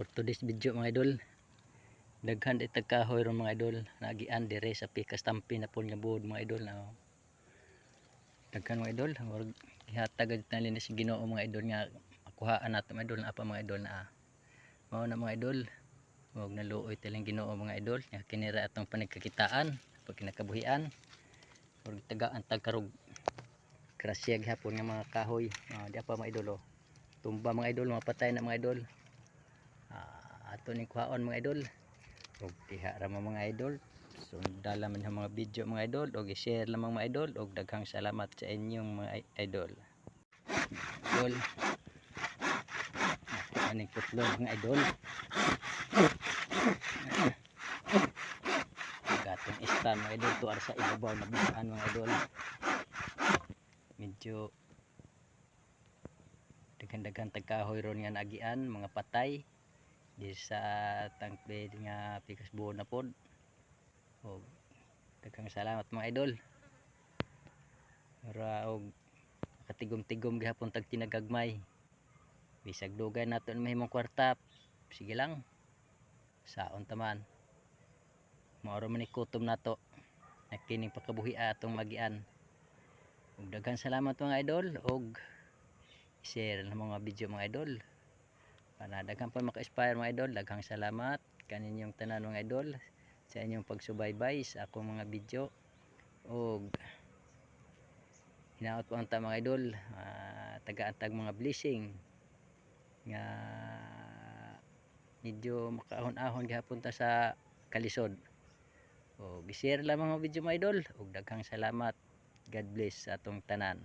For today's video mga idol, daghan di tagkahoy ron mga idol, nagian dire sa pikas tampi na pon nga buod mga idol na daghan mga idol, wag ihatag na linis si Ginoo mga idol nga makuhaan nato mga idol na apa mga idol na mao na mga idol. Wag naluoy talang Ginoo mga idol nga kinira atong panagkakitaan pag kinakabuhian ug tagaan tagkarog krasya gihapon nga mga kahoy. Di apa mga idol tumba mga idol, mapatay na mga idol. Ato ning kuhaon mga idol ug diha ra mga idol, sundala man ang mga video mga idol ug i-share lamang mga idol ug daghang salamat sa inyong mga idol. Idol aning putlog mga idol, gatong ista mga idol tuar sa ibabaw na bisaan mga idol. Medyo daghan-daghan tagkahoy ron nga nagian mga patay di sa tangped nga pikas buo na pod. Og daghang salamat mga idol. Para og katigom-tigom gihapon tag tinagagmay. Bisag dugay nato mahimong kwarta, sige lang. Saon taman. Maoro man ikutom nato. Nakining pakabuhia atong magian. Og daghang salamat mga idol og share ng mga video mga idol. Para daghang pa maka-inspire mga idol. Daghang salamat kaninyong tanan mga idol sa inyong pagsubaybay sa akong mga video. Og hinaot po ang mga idol, taga-antag mga blessing nga medyo makaahon-ahon gihapon ta sa kalisod. Og i-share lang mga video mga idol og daghang salamat. God bless sa atong tanan.